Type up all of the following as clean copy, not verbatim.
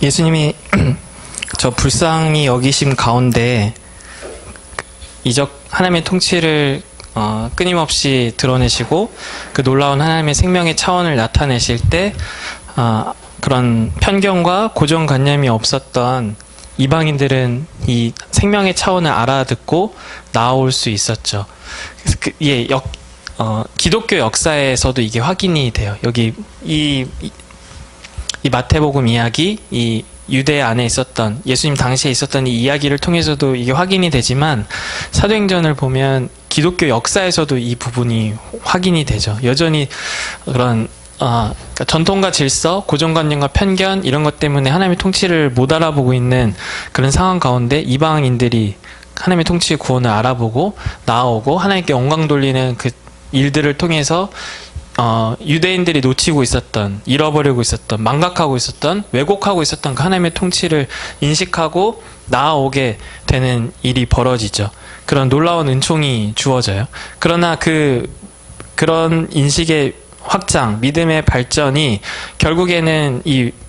예수님이 저 불쌍히 여기심 가운데 하나님의 통치를 끊임없이 드러내시고 그 놀라운 하나님의 생명의 차원을 나타내실 때 그런 편견과 고정관념이 없었던 이방인들은 이 생명의 차원을 알아듣고 나아올 수 있었죠. 그래서 기독교 역사에서도 이게 확인이 돼요. 여기 이 마태복음 이야기, 이 유대 안에 있었던 예수님 당시에 있었던 이 이야기를 통해서도 이게 확인이 되지만 사도행전을 보면 기독교 역사에서도 이 부분이 확인이 되죠. 여전히 그런 그러니까 전통과 질서, 고정관념과 편견 이런 것 때문에 하나님의 통치를 못 알아보고 있는 그런 상황 가운데 이방인들이 하나님의 통치의 구원을 알아보고 나아오고 하나님께 영광 돌리는 그 일들을 통해서 유대인들이 놓치고 있었던, 잃어버리고 있었던, 망각하고 있었던, 왜곡하고 있었던 그 하나님의 통치를 인식하고 나아오게 되는 일이 벌어지죠. 그런 놀라운 은총이 주어져요. 그러나 그런 인식의 확장, 믿음의 발전이 결국에는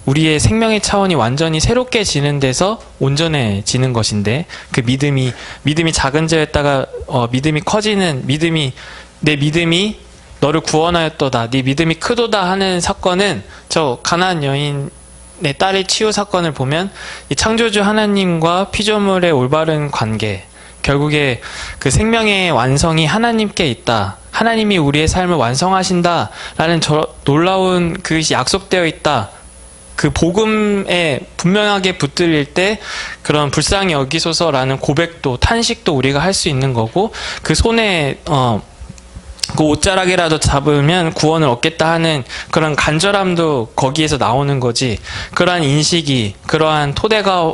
우리의 생명의 차원이 완전히 새롭게 지는 데서 온전해지는 것인데, 그 믿음이 작은 자였다가 믿음이 커지는 내 믿음이 너를 구원하였도다, 네 믿음이 크도다 하는 사건은 저 가나안 여인의 딸의 치유 사건을 보면 이 창조주 하나님과 피조물의 올바른 관계, 결국에 그 생명의 완성이 하나님께 있다, 하나님이 우리의 삶을 완성하신다라는 저 놀라운 그것이 약속되어 있다, 그 복음에 분명하게 붙들릴 때 그런 불쌍히 여기소서라는 고백도 탄식도 우리가 할 수 있는 거고, 그 손에 그 옷자락이라도 잡으면 구원을 얻겠다 하는 그런 간절함도 거기에서 나오는 거지, 그러한 인식이, 그러한 토대가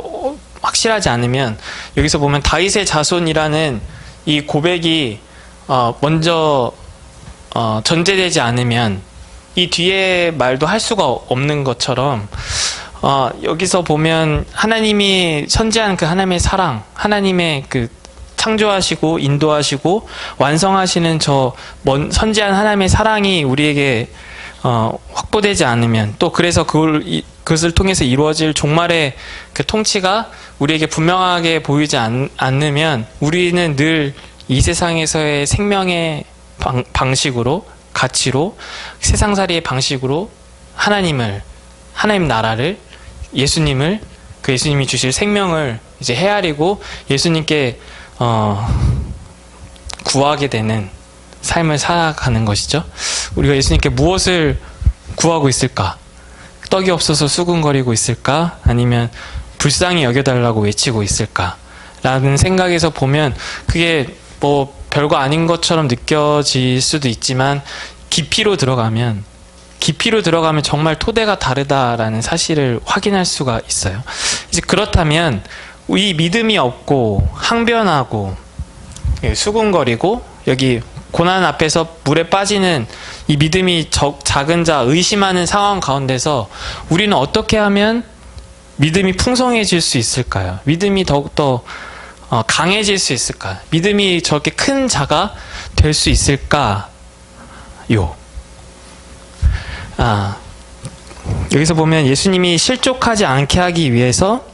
확실하지 않으면, 여기서 보면 다윗의 자손이라는 이 고백이 먼저 전제되지 않으면 이 뒤에 말도 할 수가 없는 것처럼, 여기서 보면 하나님이 선지한 그 하나님의 사랑, 하나님의 그 창조하시고 인도하시고 완성하시는 저 선지한 하나님의 사랑이 우리에게 확보되지 않으면, 또 그래서 그것을 통해서 이루어질 종말의 그 통치가 우리에게 분명하게 보이지 않으면 우리는 늘 이 세상에서의 생명의 방식으로, 가치로, 세상살이의 방식으로 하나님 나라를, 예수님을, 그 예수님이 주실 생명을 이제 헤아리고 예수님께 구하게 되는 삶을 살아가는 것이죠. 우리가 예수님께 무엇을 구하고 있을까? 떡이 없어서 수군거리고 있을까? 아니면 불쌍히 여겨달라고 외치고 있을까? 라는 생각에서 보면 그게 뭐 별거 아닌 것처럼 느껴질 수도 있지만, 깊이로 들어가면 정말 토대가 다르다라는 사실을 확인할 수가 있어요. 이제 그렇다면 이 믿음이 없고 항변하고 수군거리고 여기 고난 앞에서 물에 빠지는 이 믿음이 작은 자, 의심하는 상황 가운데서 우리는 어떻게 하면 믿음이 풍성해질 수 있을까요? 믿음이 더욱더 강해질 수 있을까요? 믿음이 저렇게 큰 자가 될 수 있을까요? 여기서 보면 예수님이 실족하지 않게 하기 위해서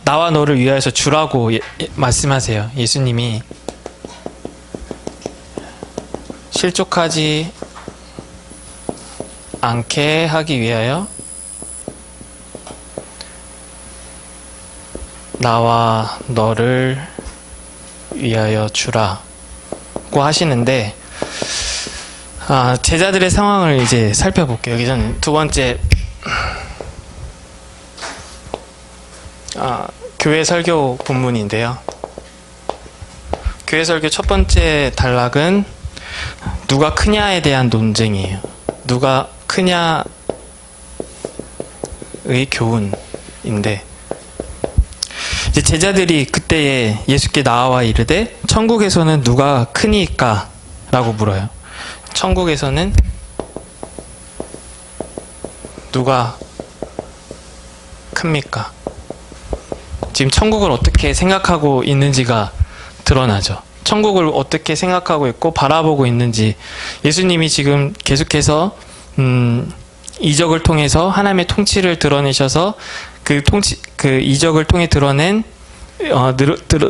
나와 너를 위하여서 주라고 말씀하세요. 예수님이 실족하지 않게 하기 위하여 나와 너를 위하여 주라고 하시는데, 제자들의 상황을 이제 살펴볼게요. 여기서는 두 번째 교회 설교 본문인데요. 교회 설교 첫 번째 단락은 누가 크냐에 대한 논쟁이에요. 누가 크냐의 교훈인데, 이제 제자들이 그때에 예수께 나와 이르되 천국에서는 누가 크니까? 라고 물어요. 천국에서는 누가 큽니까? 지금 천국을 어떻게 생각하고 있는지가 드러나죠. 천국을 어떻게 생각하고 있고 바라보고 있는지 예수님이 지금 계속해서 이적을 통해서 하나님의 통치를 드러내셔서 그 이적을 통해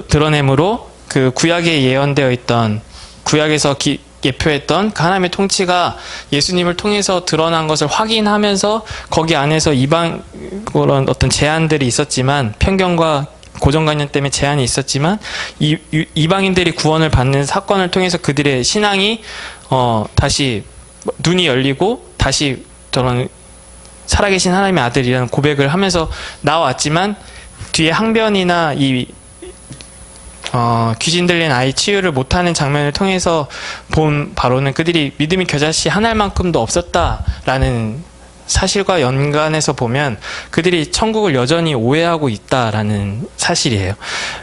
드러냄으로 그 구약에 예언되어 있던, 구약에서 예표했던 그 하나님의 통치가 예수님을 통해서 드러난 것을 확인하면서 거기 안에서 이방 그런 어떤 제한들이 있었지만, 편견과 고정관념 때문에 제한이 있었지만, 이방인들이 구원을 받는 사건을 통해서 그들의 신앙이 다시 눈이 열리고 다시 저런 살아계신 하나님의 아들이라는 고백을 하면서 나왔지만, 뒤에 항변이나 귀신 들린 아이 치유를 못하는 장면을 통해서 본 바로는 그들이 믿음이 겨자씨 하나만큼도 없었다라는 사실과 연관해서 보면 그들이 천국을 여전히 오해하고 있다라는 사실이에요.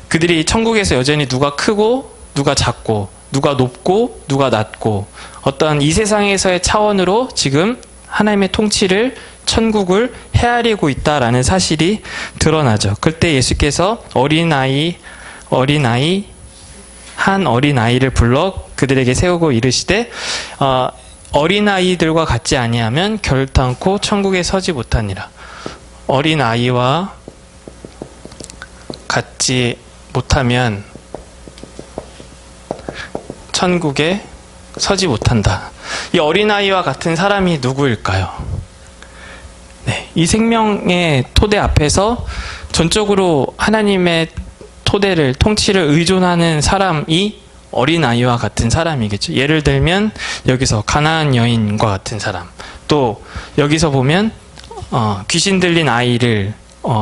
그들이 천국에서 여전히 누가 크고 누가 작고 누가 높고 누가 낮고 어떤 이 세상에서의 차원으로 지금 하나님의 통치를, 천국을 헤아리고 있다라는 사실이 드러나죠. 그때 예수께서 한 어린아이를 불러 그들에게 세우고 이르시되 어린아이들과 같지 아니하면 결단코 천국에 서지 못하니라. 어린아이와 같지 못하면 천국에 서지 못한다. 이 어린아이와 같은 사람이 누구일까요? 네, 이 생명의 토대 앞에서 전적으로 하나님의 토대를, 통치를 의존하는 사람이 어린아이와 같은 사람이겠죠. 예를 들면 여기서 가나안 여인과 같은 사람, 또 여기서 보면 귀신 들린 아이를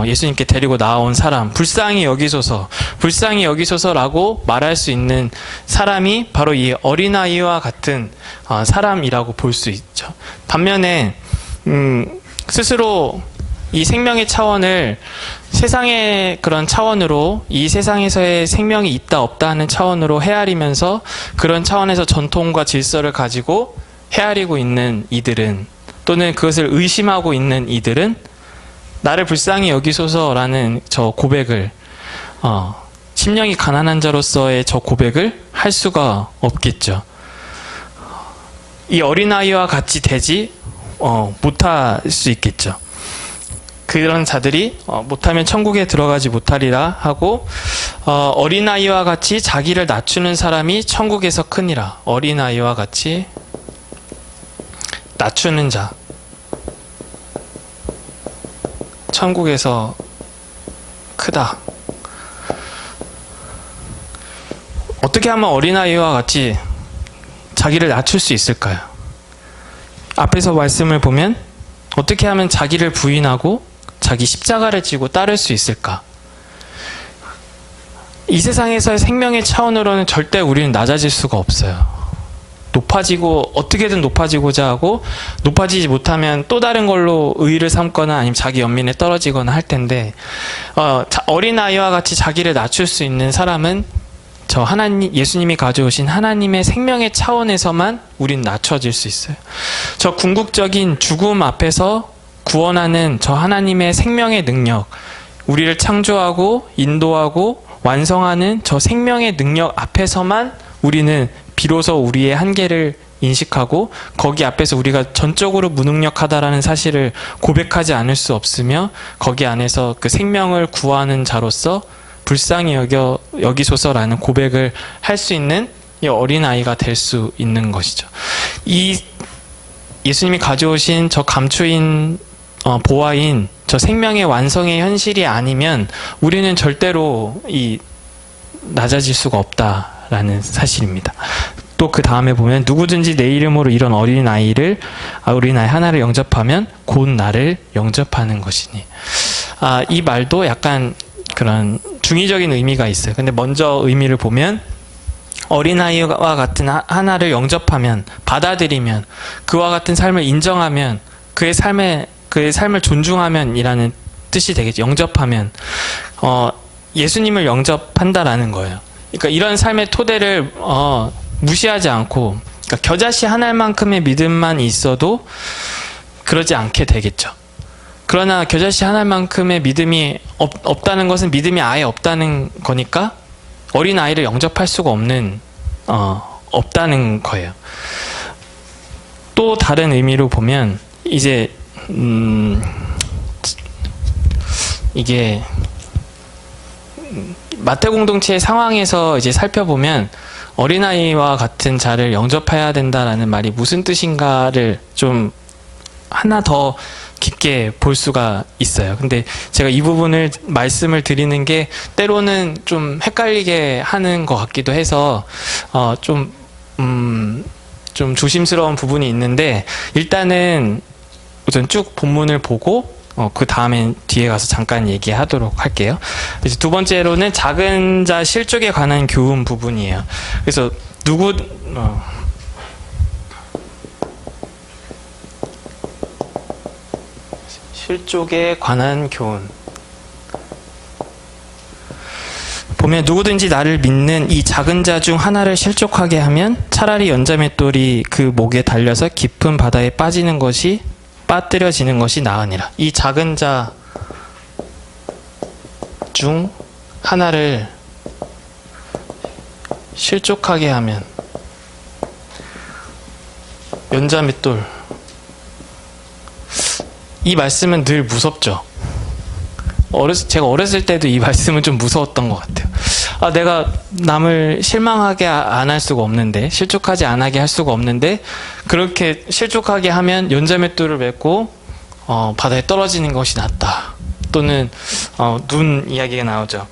예수님께 데리고 나온 사람, 불쌍히 여기소서라고 말할 수 있는 사람이 바로 이 어린아이와 같은 사람이라고 볼 수 있죠. 반면에 스스로 이 생명의 차원을 세상의 그런 차원으로, 이 세상에서의 생명이 있다 없다 하는 차원으로 헤아리면서 그런 차원에서 전통과 질서를 가지고 헤아리고 있는 이들은, 또는 그것을 의심하고 있는 이들은 나를 불쌍히 여기소서라는 저 고백을, 심령이 가난한 자로서의 저 고백을 할 수가 없겠죠. 이 어린아이와 같이 되지 못할 수 있겠죠. 그런 자들이 못하면 천국에 들어가지 못하리라 하고, 어린아이와 같이 자기를 낮추는 사람이 천국에서 크니라. 어린아이와 같이 낮추는 자, 천국에서 크다. 어떻게 하면 어린아이와 같이 자기를 낮출 수 있을까요? 앞에서 말씀을 보면 어떻게 하면 자기를 부인하고 자기 십자가를 지고 따를 수 있을까? 이 세상에서의 생명의 차원으로는 절대 우리는 낮아질 수가 없어요. 높아지고, 어떻게든 높아지고자 하고, 높아지지 못하면 또 다른 걸로 의의를 삼거나 아니면 자기 연민에 떨어지거나 할 텐데, 어린아이와 같이 자기를 낮출 수 있는 사람은 저 하나님, 예수님이 가져오신 하나님의 생명의 차원에서만 우린 낮춰질 수 있어요. 저 궁극적인 죽음 앞에서 구원하는 저 하나님의 생명의 능력, 우리를 창조하고 인도하고 완성하는 저 생명의 능력 앞에서만 우리는 비로소 우리의 한계를 인식하고, 거기 앞에서 우리가 전적으로 무능력하다라는 사실을 고백하지 않을 수 없으며, 거기 안에서 그 생명을 구하는 자로서 불쌍히 여기소서라는 고백을 할 수 있는 이 어린아이가 될 수 있는 것이죠. 이 예수님이 가져오신 저 감추인 보아인 저 생명의 완성의 현실이 아니면 우리는 절대로 낮아질 수가 없다라는 사실입니다. 또 그 다음에 보면 누구든지 내 이름으로 이런 어린아이 하나를 영접하면 곧 나를 영접하는 것이니. 이 말도 약간 그런 중의적인 의미가 있어요. 근데 먼저 의미를 보면 어린아이와 같은 하나를 영접하면, 받아들이면, 그와 같은 삶을 인정하면, 그의 삶을 존중하면이라는 뜻이 되겠죠. 영접하면 예수님을 영접한다라는 거예요. 그러니까 이런 삶의 토대를 무시하지 않고, 그러니까 겨자씨 하나만큼의 믿음만 있어도 그러지 않게 되겠죠. 그러나 겨자씨 하나만큼의 믿음이 없다는 것은 믿음이 아예 없다는 거니까 어린아이를 영접할 수가 없다는 거예요. 또 다른 의미로 보면 이제 이게 마태 공동체의 상황에서 이제 살펴보면 어린아이와 같은 자를 영접해야 된다라는 말이 무슨 뜻인가를 좀 하나 더 깊게 볼 수가 있어요. 근데 제가 이 부분을 말씀을 드리는 게 때로는 좀 헷갈리게 하는 것 같기도 해서 좀 조심스러운 부분이 있는데, 일단은 우선 쭉 본문을 보고 그 다음엔 뒤에 가서 잠깐 얘기하도록 할게요. 이제 두 번째로는 작은 자 실족에 관한 교훈 부분이에요. 그래서 실족에 관한 교훈 보면, 누구든지 나를 믿는 이 작은 자 중 하나를 실족하게 하면 차라리 연자맷돌이 그 목에 달려서 깊은 바다에 빠뜨려지는 것이 나으니라. 이 작은 자 중 하나를 실족하게 하면, 연자맷돌, 이 말씀은 늘 무섭죠. 제가 어렸을 때도 이 말씀은 좀 무서웠던 것 같아요. 내가 남을 실망하게 안 할 수가 없는데, 실족하지 않게 할 수가 없는데, 그렇게 실족하게 하면 연자맷돌을 맺고 바다에 떨어지는 것이 낫다. 또는 눈 이야기가 나오죠.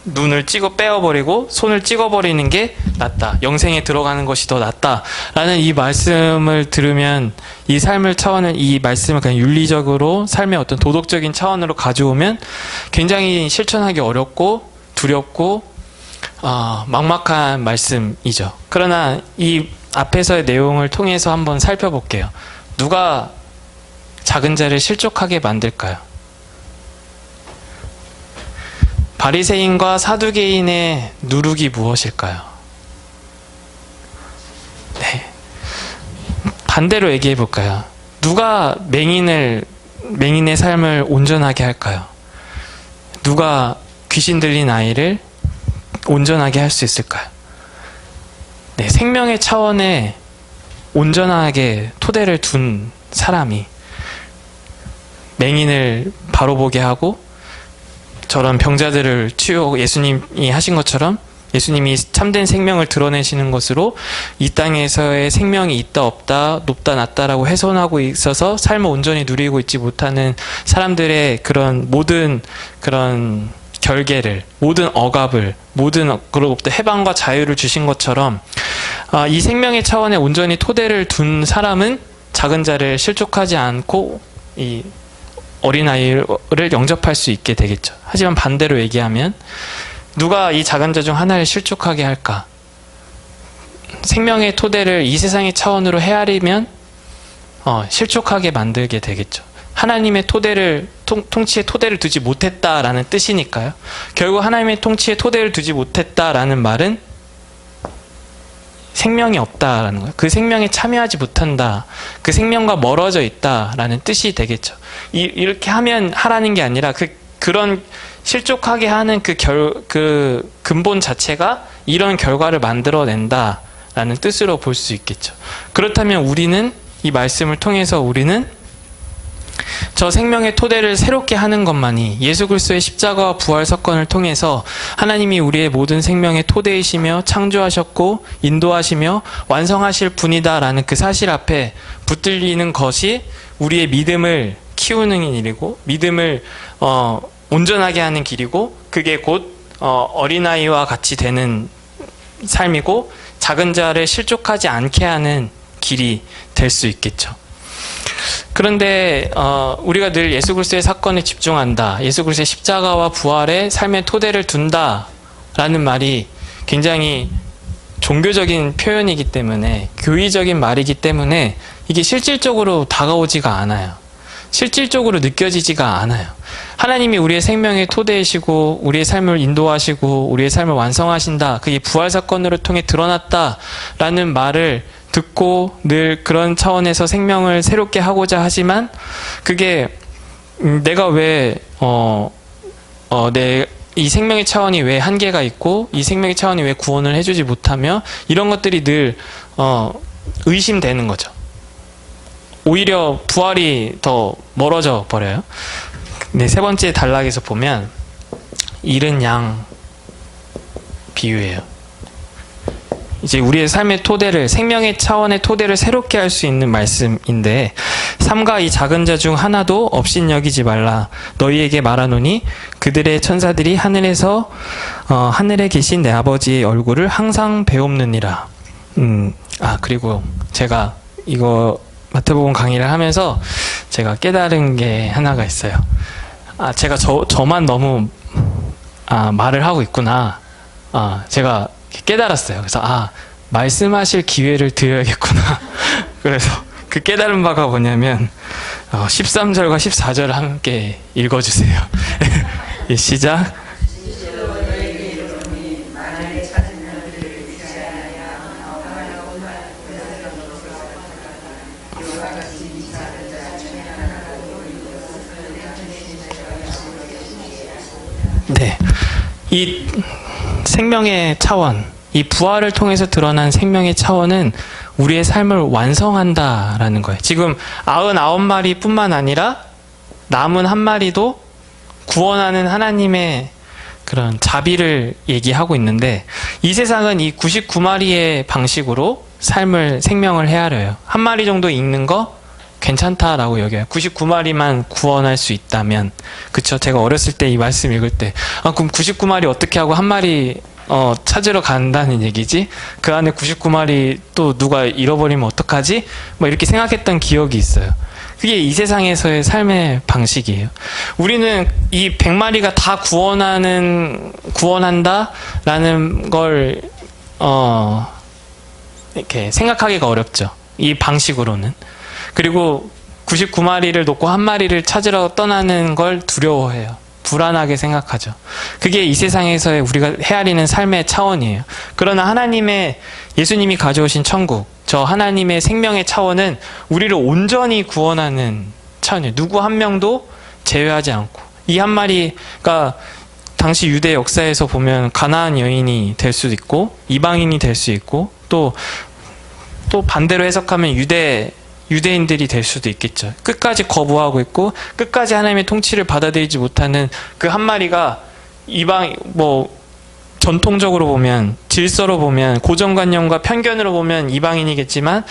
눈을 빼어버리고 손을 찍어버리는 게 낫다. 영생에 들어가는 것이 더 낫다. 라는 이 말씀을 들으면, 이 삶의 차원을, 이 말씀을 그냥 윤리적으로 삶의 어떤 도덕적인 차원으로 가져오면 굉장히 실천하기 어렵고 두렵고 막막한 말씀이죠. 그러나 이 앞에서의 내용을 통해서 한번 살펴볼게요. 누가 작은 자를 실족하게 만들까요? 바리새인과 사두개인의 누룩이 무엇일까요? 네. 반대로 얘기해 볼까요? 누가 맹인의 삶을 온전하게 할까요? 누가 귀신 들린 아이를 온전하게 할 수 있을까요? 네, 생명의 차원에 온전하게 토대를 둔 사람이 맹인을 바로 보게 하고, 저런 병자들을 치유하고, 예수님이 하신 것처럼 예수님이 참된 생명을 드러내시는 것으로 이 땅에서의 생명이 있다 없다, 높다 낮다라고 훼손하고 있어서 삶을 온전히 누리고 있지 못하는 사람들의 그런 모든 그런 결계를, 모든 억압을, 모든 그로부터 해방과 자유를 주신 것처럼, 이 생명의 차원에 온전히 토대를 둔 사람은 작은 자를 실족하지 않고 이 어린아이를 영접할 수 있게 되겠죠. 하지만 반대로 얘기하면, 누가 이 작은 자 중 하나를 실족하게 할까? 생명의 토대를 이 세상의 차원으로 헤아리면 실족하게 만들게 되겠죠. 하나님의 토대를, 통치의 토대를 두지 못했다라는 뜻이니까요. 결국 하나님의 통치의 토대를 두지 못했다라는 말은 생명이 없다라는 거예요. 그 생명에 참여하지 못한다. 그 생명과 멀어져 있다라는 뜻이 되겠죠. 이렇게 하면 하라는 게 아니라 그런 실족하게 하는 그 근본 자체가 이런 결과를 만들어낸다라는 뜻으로 볼 수 있겠죠. 그렇다면 우리는, 이 말씀을 통해서 우리는 저 생명의 토대를 새롭게 하는 것만이, 예수 그리스도의 십자가와 부활 사건을 통해서 하나님이 우리의 모든 생명의 토대이시며 창조하셨고 인도하시며 완성하실 분이다라는 그 사실 앞에 붙들리는 것이 우리의 믿음을 키우는 일이고, 믿음을 온전하게 하는 길이고, 그게 곧 어린아이와 같이 되는 삶이고, 작은 자를 실족하지 않게 하는 길이 될 수 있겠죠. 그런데 우리가 늘 예수 그리스도의 사건에 집중한다, 예수 그리스도의 십자가와 부활에 삶의 토대를 둔다라는 말이 굉장히 종교적인 표현이기 때문에, 교의적인 말이기 때문에 이게 실질적으로 다가오지가 않아요. 실질적으로 느껴지지가 않아요. 하나님이 우리의 생명의 토대이시고 우리의 삶을 인도하시고 우리의 삶을 완성하신다, 그게 부활 사건으로 통해 드러났다라는 말을 듣고 늘 그런 차원에서 생명을 새롭게 하고자 하지만, 그게 내가 왜 이 생명의 차원이 왜 한계가 있고 이 생명의 차원이 왜 구원을 해주지 못하며, 이런 것들이 늘 의심되는 거죠. 오히려 부활이 더 멀어져 버려요. 네, 세 번째 단락에서 보면 잃은 양 비유예요. 이제 우리의 삶의 토대를, 생명의 차원의 토대를 새롭게 할 수 있는 말씀인데, 삼가 이 작은 자 중 하나도 없인 여기지 말라. 너희에게 말하노니 그들의 천사들이 하늘에서 하늘에 계신 내 아버지의 얼굴을 항상 배옵느니라. 그리고 제가 이거 마태복음 강의를 하면서 제가 깨달은 게 하나가 있어요. 제가 저만 너무 말을 하고 있구나. 제가 깨달았어요. 그래서 말씀하실 기회를 드려야겠구나. 그래서 그 깨달은 바가 뭐냐면 13절과 14절을 함께 읽어주세요. 시작. 네, 이 생명의 차원, 이 부활을 통해서 드러난 생명의 차원은 우리의 삶을 완성한다라는 거예요. 지금 99마리 뿐만 아니라 남은 한 마리도 구원하는 하나님의 그런 자비를 얘기하고 있는데, 이 세상은 이 99마리의 방식으로 생명을 헤아려요. 한 마리 정도 읽는 거 괜찮다라고 여겨요. 99마리만 구원할 수 있다면. 그쵸? 제가 어렸을 때 이 말씀 읽을 때 그럼 99마리 어떻게 하고 한 마리 찾으러 간다는 얘기지? 그 안에 99마리 또 누가 잃어버리면 어떡하지? 이렇게 생각했던 기억이 있어요. 그게 이 세상에서의 삶의 방식이에요. 우리는 이 100마리가 다 구원한다라는 걸 이렇게 생각하기가 어렵죠. 이 방식으로는. 그리고 99마리를 놓고 한 마리를 찾으러 떠나는 걸 두려워해요. 불안하게 생각하죠. 그게 이 세상에서의 우리가 헤아리는 삶의 차원이에요. 그러나 예수님이 가져오신 천국, 저 하나님의 생명의 차원은 우리를 온전히 구원하는 차원이에요. 누구 한 명도 제외하지 않고. 이 한 마리가 당시 유대 역사에서 보면 가나안 여인이 될 수도 있고, 이방인이 될 수 있고, 또 반대로 해석하면 유대인들이 될 수도 있겠죠. 끝까지 거부하고 있고 끝까지 하나님의 통치를 받아들이지 못하는 그 한 마리가 전통적으로 보면, 질서로 보면, 고정관념과 편견으로 보면 이방인이겠지만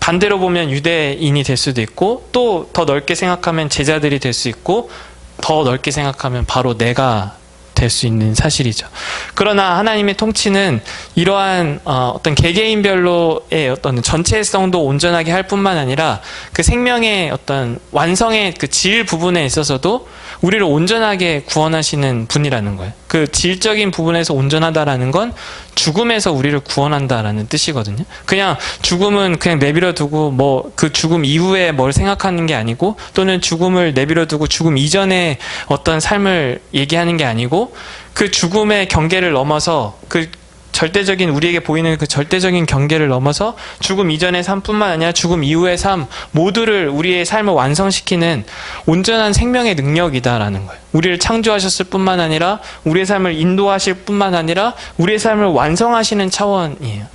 반대로 보면 유대인이 될 수도 있고, 또 더 넓게 생각하면 제자들이 될 수 있고, 더 넓게 생각하면 바로 내가 될 수 있는 사실이죠. 그러나 하나님의 통치는 이러한 어떤 개개인별로의 어떤 전체성도 온전하게 할 뿐만 아니라 그 생명의 어떤 완성의 그 질 부분에 있어서도 우리를 온전하게 구원하시는 분이라는 거예요. 그 질적인 부분에서 온전하다라는 건 죽음에서 우리를 구원한다라는 뜻이거든요. 그냥 죽음은 그냥 내버려 두고 그 죽음 이후에 뭘 생각하는 게 아니고, 또는 죽음을 내버려 두고 죽음 이전에 어떤 삶을 얘기하는 게 아니고, 그 죽음의 경계를 넘어서, 그 절대적인, 우리에게 보이는 그 절대적인 경계를 넘어서 죽음 이전의 삶뿐만 아니라 죽음 이후의 삶 모두를, 우리의 삶을 완성시키는 온전한 생명의 능력이다라는 거예요. 우리를 창조하셨을 뿐만 아니라 우리의 삶을 인도하실 뿐만 아니라 우리의 삶을 완성하시는 차원이에요.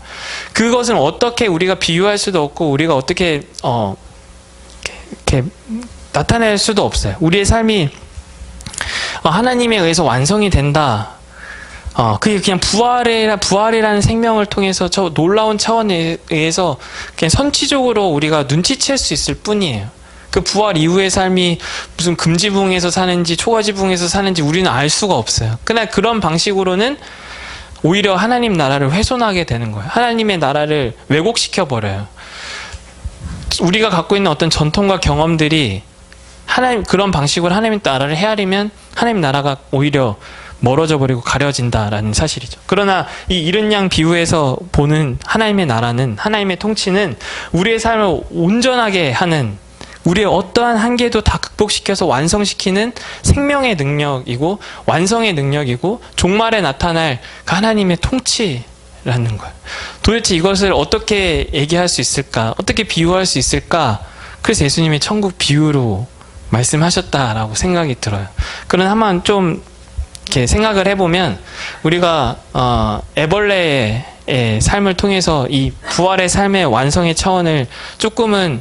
그것은 어떻게 우리가 비유할 수도 없고 우리가 어떻게 이렇게 나타낼 수도 없어요. 우리의 삶이 하나님에 의해서 완성이 된다. 그게 그냥 부활이라는 생명을 통해서 저 놀라운 차원에 의해서 그냥 선취적으로 우리가 눈치챌 수 있을 뿐이에요. 그 부활 이후의 삶이 무슨 금지붕에서 사는지 초가지붕에서 사는지 우리는 알 수가 없어요. 그러나 그런 방식으로는 오히려 하나님 나라를 훼손하게 되는 거예요. 하나님의 나라를 왜곡시켜버려요. 우리가 갖고 있는 어떤 전통과 경험들이 그런 방식으로 하나님 나라를 헤아리면 하나님 나라가 오히려 멀어져 버리고 가려진다라는 사실이죠. 그러나 이 잃은 양 비유에서 보는 하나님의 나라는, 하나님의 통치는 우리의 삶을 온전하게 하는, 우리의 어떠한 한계도 다 극복시켜서 완성시키는 생명의 능력이고 완성의 능력이고 종말에 나타날 그 하나님의 통치라는 거예요. 도대체 이것을 어떻게 얘기할 수 있을까? 어떻게 비유할 수 있을까? 그래서 예수님이 천국 비유로 말씀하셨다라고 생각이 들어요. 그러나 한번 좀 이렇게 생각을 해보면, 우리가 애벌레의 삶을 통해서 이 부활의 삶의 완성의 차원을 조금은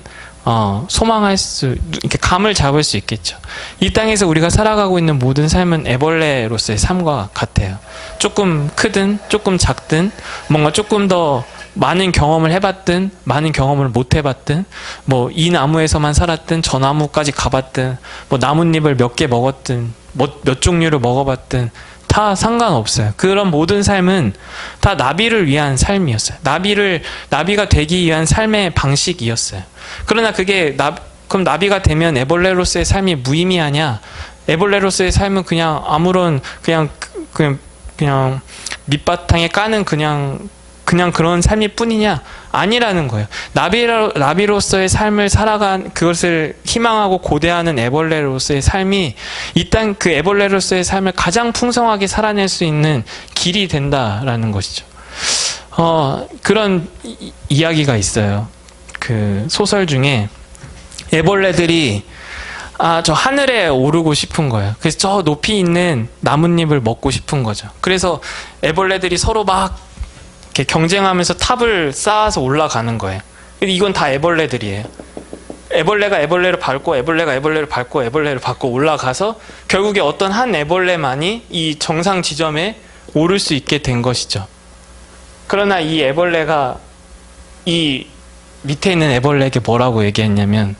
소망할 수, 이렇게 감을 잡을 수 있겠죠. 이 땅에서 우리가 살아가고 있는 모든 삶은 애벌레로서의 삶과 같아요. 조금 크든 조금 작든 뭔가 조금 더 많은 경험을 해봤든 많은 경험을 못 해봤든 뭐 이 나무에서만 살았든 저 나무까지 가봤든 뭐 나뭇잎을 몇 개 먹었든 몇 종류를 먹어봤든 다 상관없어요. 그런 모든 삶은 다 나비를 위한 삶이었어요. 나비가 되기 위한 삶의 방식이었어요. 그러나 그럼 나비가 되면 애벌레로서의 삶이 무의미하냐? 애벌레로서의 삶은 그냥 아무런 그냥 밑바탕에 까는 그냥 그런 삶일 뿐이냐? 아니라는 거예요. 나비로서의 삶을 살아간 그것을 희망하고 고대하는 애벌레로서의 삶이 이 땅 그 애벌레로서의 삶을 가장 풍성하게 살아낼 수 있는 길이 된다라는 것이죠. 그런 이야기가 있어요. 그 소설 중에 애벌레들이 저 하늘에 오르고 싶은 거예요. 그래서 저 높이 있는 나뭇잎을 먹고 싶은 거죠. 그래서 애벌레들이 서로 막 이렇게 경쟁하면서 탑을 쌓아서 올라가는 거예요. 이건 다 애벌레들이에요. 애벌레가 애벌레를 밟고 애벌레가 애벌레를 밟고 애벌레를 밟고 올라가서 결국에 어떤 한 애벌레만이 이 정상 지점에 오를 수 있게 된 것이죠. 그러나 이 애벌레가 이 밑에 있는 애벌레에게 뭐라고 얘기했냐면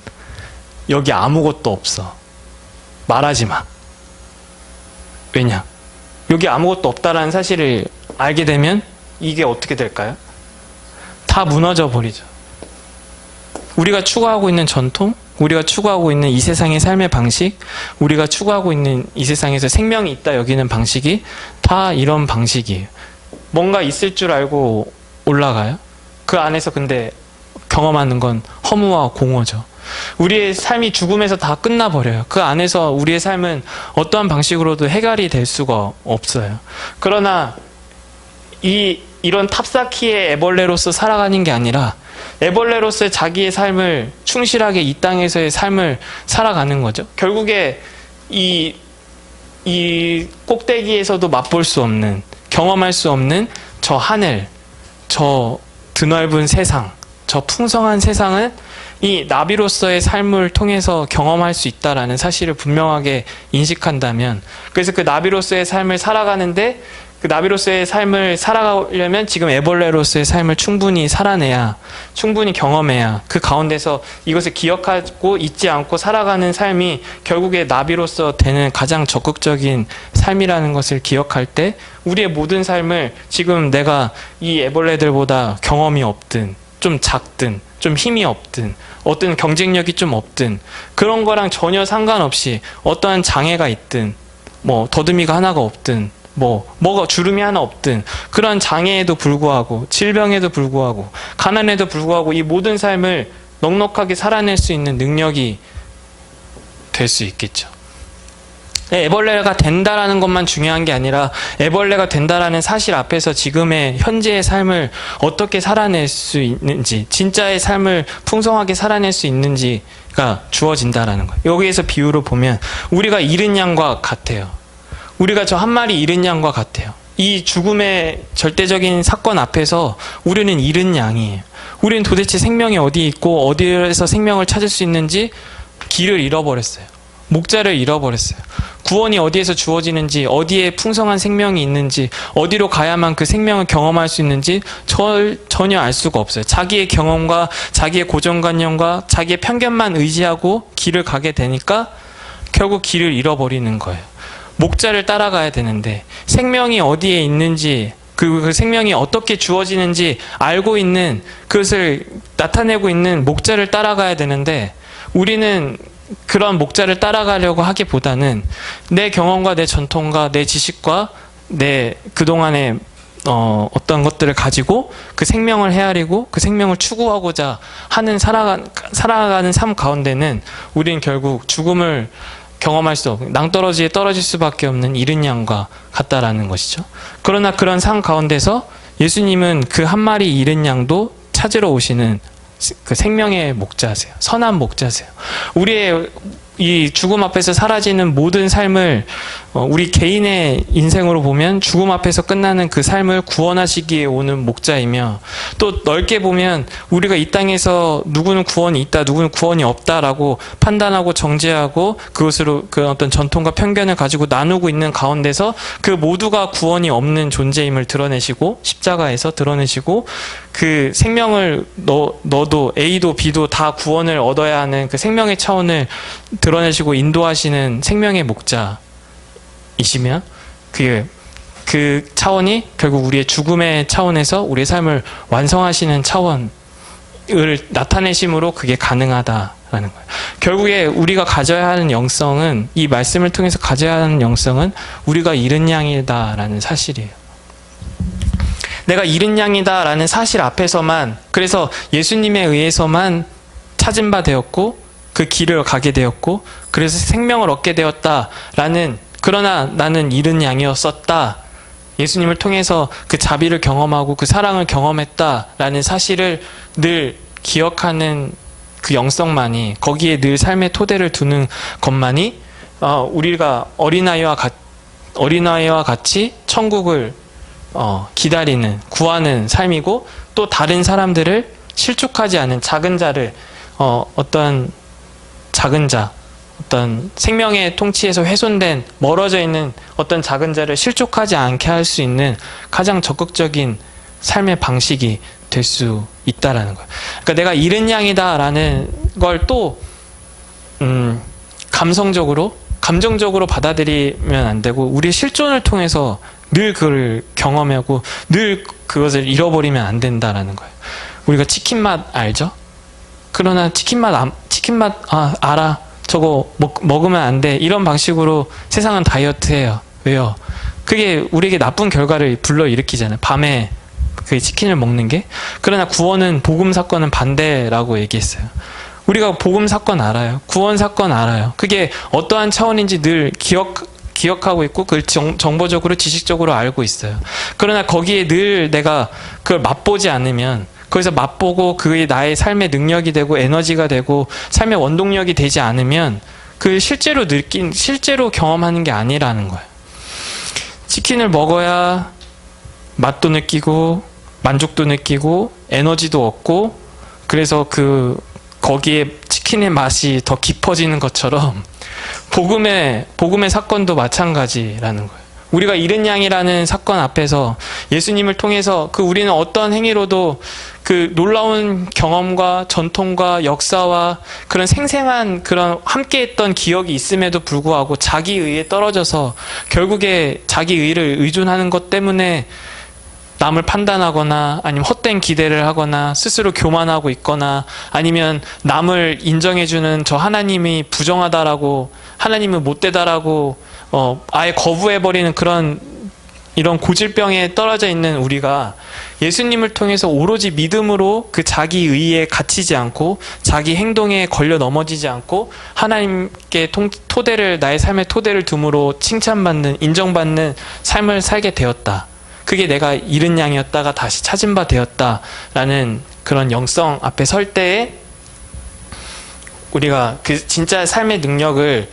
여기 아무것도 없어. 말하지 마. 왜냐? 여기 아무것도 없다라는 사실을 알게 되면 이게 어떻게 될까요? 다 무너져 버리죠. 우리가 추구하고 있는 전통, 우리가 추구하고 있는 이 세상의 삶의 방식, 우리가 추구하고 있는 이 세상에서 생명이 있다 여기는 방식이 다 이런 방식이에요. 뭔가 있을 줄 알고 올라가요. 그 안에서 근데 경험하는 건 허무와 공허죠. 우리의 삶이 죽음에서 다 끝나버려요. 그 안에서 우리의 삶은 어떠한 방식으로도 해결이 될 수가 없어요. 그러나 이런 탑쌓기의 애벌레로서 살아가는 게 아니라 애벌레로서의 자기의 삶을 충실하게 이 땅에서의 삶을 살아가는 거죠. 결국에 이 꼭대기에서도 맛볼 수 없는, 경험할 수 없는 저 하늘, 저 드넓은 세상, 저 풍성한 세상은 이 나비로서의 삶을 통해서 경험할 수 있다라는 사실을 분명하게 인식한다면, 그래서 그 나비로서의 삶을 살아가는데 그 나비로서의 삶을 살아가려면 지금 애벌레로서의 삶을 충분히 살아내야, 충분히 경험해야 그 가운데서 이것을 기억하고 잊지 않고 살아가는 삶이 결국에 나비로서 되는 가장 적극적인 삶이라는 것을 기억할 때 우리의 모든 삶을 지금 내가 이 애벌레들보다 경험이 없든 좀 작든 좀 힘이 없든 어떤 경쟁력이 좀 없든 그런 거랑 전혀 상관없이 어떠한 장애가 있든 뭐 더듬이가 하나가 없든 뭐가 주름이 하나 없든 그런 장애에도 불구하고 질병에도 불구하고 가난에도 불구하고 이 모든 삶을 넉넉하게 살아낼 수 있는 능력이 될 수 있겠죠. 애벌레가 된다라는 것만 중요한 게 아니라 애벌레가 된다라는 사실 앞에서 지금의 현재의 삶을 어떻게 살아낼 수 있는지, 진짜의 삶을 풍성하게 살아낼 수 있는지가 주어진다라는 거예요. 여기에서 비유로 보면 우리가 잃은 양과 같아요. 우리가 저 한 마리 잃은 양과 같아요. 이 죽음의 절대적인 사건 앞에서 우리는 잃은 양이에요. 우리는 도대체 생명이 어디 있고 어디에서 생명을 찾을 수 있는지 길을 잃어버렸어요. 목자를 잃어버렸어요. 구원이 어디에서 주어지는지, 어디에 풍성한 생명이 있는지, 어디로 가야만 그 생명을 경험할 수 있는지 전혀 알 수가 없어요. 자기의 경험과 자기의 고정관념과 자기의 편견만 의지하고 길을 가게 되니까 결국 길을 잃어버리는 거예요. 목자를 따라가야 되는데 생명이 어디에 있는지 그 생명이 어떻게 주어지는지 알고 있는, 그것을 나타내고 있는 목자를 따라가야 되는데 우리는 그런 목자를 따라가려고 하기보다는 내 경험과 내 전통과 내 지식과 내 그동안의 어떤 것들을 가지고 그 생명을 헤아리고 그 생명을 추구하고자 하는 살아가는 삶 가운데는 우리는 결국 죽음을 경험할 수 없고 낭떠러지에 떨어질 수밖에 없는 잃은 양과 같다라는 것이죠. 그러나 그런 삶 가운데서 예수님은 그 한 마리 잃은 양도 찾으러 오시는 그 생명의 목자세요. 선한 목자세요. 우리의 이 죽음 앞에서 사라지는 모든 삶을 우리 개인의 인생으로 보면 죽음 앞에서 끝나는 그 삶을 구원하시기에 오는 목자이며, 또 넓게 보면 우리가 이 땅에서 누구는 구원이 있다, 누구는 구원이 없다라고 판단하고 정죄하고 그것으로 그 어떤 전통과 편견을 가지고 나누고 있는 가운데서 그 모두가 구원이 없는 존재임을 드러내시고 십자가에서 드러내시고, 그 생명을 너도 A도 B도 다 구원을 얻어야 하는 그 생명의 차원을 드러내시고 인도하시는 생명의 목자이시며, 그 차원이 결국 우리의 죽음의 차원에서 우리의 삶을 완성하시는 차원을 나타내심으로 그게 가능하다라는 거예요. 결국에 우리가 가져야 하는 영성은, 이 말씀을 통해서 가져야 하는 영성은 우리가 잃은 양이다라는 사실이에요. 내가 잃은 양이다라는 사실 앞에서만, 그래서 예수님에 의해서만 찾은 바 되었고 그 길을 가게 되었고 그래서 생명을 얻게 되었다라는, 그러나 나는 잃은 양이었었다, 예수님을 통해서 그 자비를 경험하고 그 사랑을 경험했다라는 사실을 늘 기억하는 그 영성만이, 거기에 늘 삶의 토대를 두는 것만이 우리가 어린아이와 같이 천국을 기다리는, 구하는 삶이고, 또 다른 사람들을 실족하지 않은 작은 자를, 어떤 작은 자, 어떤 생명의 통치에서 훼손된 멀어져 있는 어떤 작은 자를 실족하지 않게 할 수 있는 가장 적극적인 삶의 방식이 될 수 있다라는 거예요. 그러니까 내가 잃은 양이다라는 걸 또 감정적으로 받아들이면 안 되고, 우리의 실존을 통해서 늘 그걸 경험하고 늘 그것을 잃어버리면 안 된다라는 거예요. 우리가 치킨 맛 알죠? 그러나 치킨 맛 알아. 저거 먹으면 안 돼. 이런 방식으로 세상은 다이어트해요. 왜요? 그게 우리에게 나쁜 결과를 불러일으키잖아요. 밤에 그 치킨을 먹는 게. 그러나 구원은, 복음 사건은 반대라고 얘기했어요. 우리가 복음 사건 알아요. 구원 사건 알아요. 그게 어떠한 차원인지 늘 기억하고 있고 그걸 정보적으로, 지식적으로 알고 있어요. 그러나 거기에 늘 내가 그걸 맛보지 않으면, 거기서 맛보고 그게 나의 삶의 능력이 되고 에너지가 되고 삶의 원동력이 되지 않으면 그 실제로 경험하는 게 아니라는 거예요. 치킨을 먹어야 맛도 느끼고 만족도 느끼고 에너지도 얻고, 그래서 거기에 치킨의 맛이 더 깊어지는 것처럼 복음의 사건도 마찬가지라는 거예요. 우리가 잃은 양이라는 사건 앞에서 예수님을 통해서 우리는 어떤 행위로도 그 놀라운 경험과 전통과 역사와 그런 생생한 그런 함께했던 기억이 있음에도 불구하고 자기 의에 떨어져서 결국에 자기 의를 의존하는 것 때문에 남을 판단하거나 아니면 헛된 기대를 하거나 스스로 교만하고 있거나 아니면 남을 인정해주는 저 하나님이 부정하다라고, 하나님은 못되다라고 아예 거부해버리는 이런 고질병에 떨어져 있는 우리가 예수님을 통해서 오로지 믿음으로 그 자기 의에 갇히지 않고 자기 행동에 걸려 넘어지지 않고 하나님께 나의 삶의 토대를 둠으로 칭찬받는, 인정받는 삶을 살게 되었다. 그게 내가 잃은 양이었다가 다시 찾은 바 되었다라는 그런 영성 앞에 설 때에 우리가 그 진짜 삶의 능력을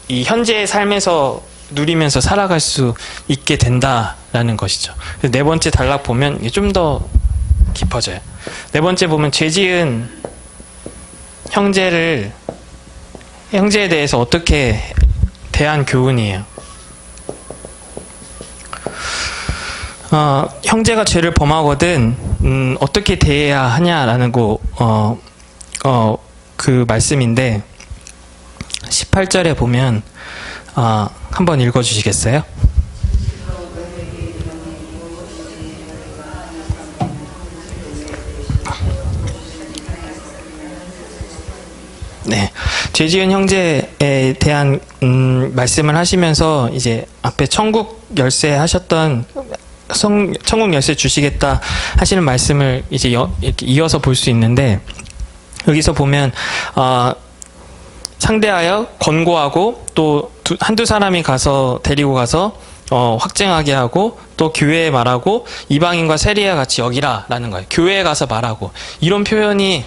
이 현재의 삶에서 누리면서 살아갈 수 있게 된다라는 것이죠. 네 번째 단락 보면 이게 좀 더 깊어져요. 네 번째 보면 죄 지은 형제에 대해서 어떻게 대한 교훈이에요. 형제가 죄를 범하거든 어떻게 대해야 하냐라는 그 말씀인데 18절에 보면 한번 읽어주시겠어요? 네, 죄 지은 형제에 대한 말씀을 하시면서 이제 앞에 천국 열쇠 하셨던 천국 열쇠 주시겠다 하시는 말씀을 이제 이렇게 이어서 볼 수 있는데, 여기서 보면 상대하여 권고하고 또 한두 사람이 데리고 가서 확증하게 하고 또 교회에 말하고 이방인과 세리와 같이 여기라 라는 거예요. 교회에 가서 말하고, 이런 표현이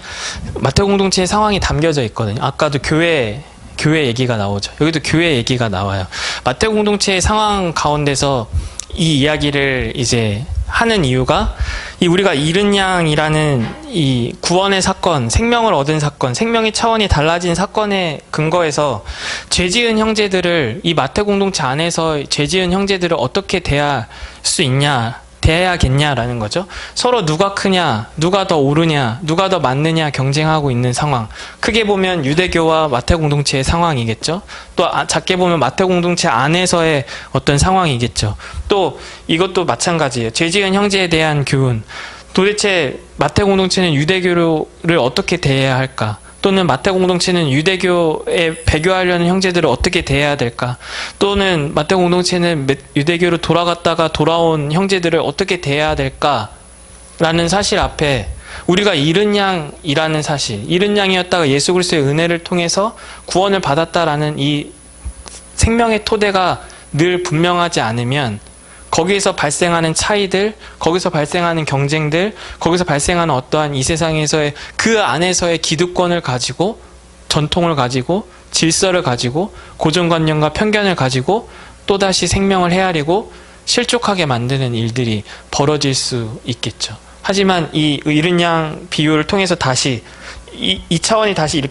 마태복음 공동체의 상황이 담겨져 있거든요. 아까도 교회 교회 얘기가 나오죠. 여기도 교회 얘기가 나와요. 마태복 공동체의 상황 가운데서 이 이야기를 이제 하는 이유가 이 우리가 잃은 양이라는 이 구원의 사건, 생명을 얻은 사건, 생명의 차원이 달라진 사건의 근거에서 죄지은 형제들을 이 마태 공동체 안에서 죄지은 형제들을 어떻게 대할 수 있냐, 대해야겠냐라는 거죠. 서로 누가 크냐, 누가 더 옳으냐, 누가 더 맞느냐 경쟁하고 있는 상황. 크게 보면 유대교와 마태 공동체의 상황이겠죠. 또 작게 보면 마태 공동체 안에서의 어떤 상황이겠죠. 또 이것도 마찬가지예요. 죄지은 형제에 대한 교훈. 도대체 마태 공동체는 유대교를 어떻게 대해야 할까? 또는 마태 공동체는 유대교에 배교하려는 형제들을 어떻게 대해야 될까? 또는 마태 공동체는 유대교로 돌아갔다가 돌아온 형제들을 어떻게 대해야 될까? 라는 사실 앞에 우리가 잃은 양이라는 사실, 잃은 양이었다가 예수 그리스도의 은혜를 통해서 구원을 받았다라는 이 생명의 토대가 늘 분명하지 않으면 거기에서 발생하는 차이들, 거기서 발생하는 경쟁들, 거기서 발생하는 어떠한 이 세상에서의 그 안에서의 기득권을 가지고 전통을 가지고 질서를 가지고 고정관념과 편견을 가지고 또다시 생명을 헤아리고 실족하게 만드는 일들이 벌어질 수 있겠죠. 하지만 이 잃은 양 비유를 통해서 다시 이 차원이 다시